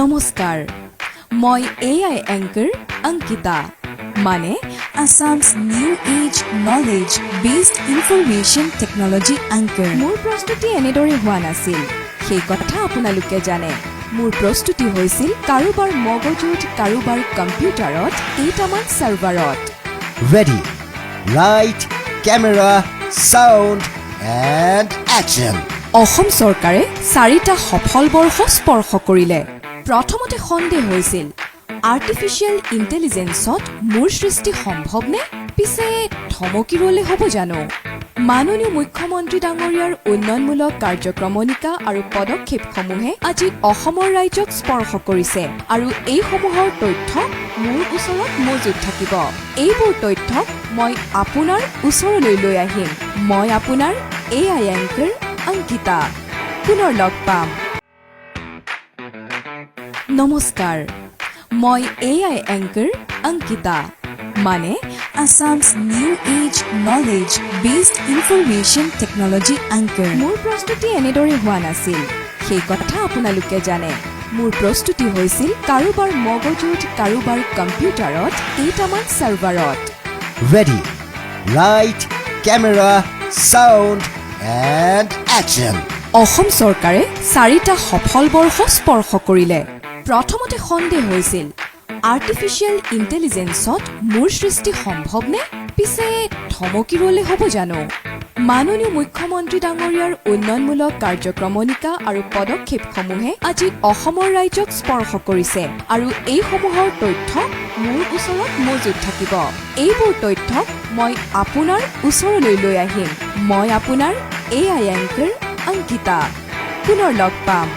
নমস্কাৰ মই AI anchor Ankita মানে Assam's New Age Knowledge Based Information Technology Anchor মোৰ প্ৰস্তুতি এনেদৰে হোৱা নাছিল সেই কথা আপোনালোকে জানে মোৰ প্ৰস্তুতি হৈছিল কাৰোবাৰ মগজুত কাৰোবাৰ কম্পিউটাৰত কেইটামান সাৰ্ভাৰত Ready, light, camera, sound, and action. Assam চৰকাৰে 4টা সফল বৰ্ষ স্পৰ্শ কৰিলে প্ৰথমতে সন্দেহ হৈছিল আৰ্টিফিশিয়াল ইন্টেলিজেন্সত মোৰ সৃষ্টি সম্ভৱ নে পিছে ধমকি ৰলে হ'ব জানো মাননীয় মুখ্যমন্ত্ৰী ডাঙৰীয়াৰ উন্নয়নমূলক কাৰ্যক্ৰমণিকা আৰু পদক্ষেপসমূহে আজি অসমৰ ৰাজ্যক স্পৰ্শ কৰিছে আৰু এই সমূহৰ তথ্য মোৰ ওচৰত মজুত থাকিব এইবোৰ তথ্য মই আপোনাৰ ওচৰলৈ লৈ আহিম মই আপোনাৰ AI এংকাৰ অংকিতা পুনৰ লগ পাম নমস্কাৰ মই AI এংকাৰ অংকিতা মানে Assam's New Age Knowledge Based Information Technology Anchor মোৰ প্ৰস্তুতি এনেদৰে হোৱা নাছিল সেই কথা আপোনালোকে জানে মোৰ প্ৰস্তুতি হৈছিল কাৰোবাৰ মগজুত কাৰোবাৰ কম্পিউটাৰত কেইটামান সাৰ্ভাৰত Ready, light, camera, sound, and action. Assam চৰকাৰে 4টা সফল বৰ্ষ স্পৰ্শ কৰিলে প্ৰথমতে সন্দেহ হৈছিল আৰ্টিফিশিয়াল ইন্টেলিজেন্সত মোৰ সৃষ্টি সম্ভৱ নে পিছে ধমকি ৰলে হ'ব জানো মাননীয় মুখ্যমন্ত্ৰী ডাঙৰীয়াৰ উন্নয়নমূলক কাৰ্যক্ৰমণিকা আৰু পদক্ষেপসমূহে আজি অসমৰ ৰাজ্যক স্পৰ্শ কৰিছে আৰু এই সমূহৰ তথ্য মোৰ ওচৰত মজুত থাকিব এইবোৰ তথ্য মই আপোনাৰ ওচৰলৈ লৈ আহিম মই আপোনাৰ AI এংকাৰ অংকিতা পুনৰ লগ পাম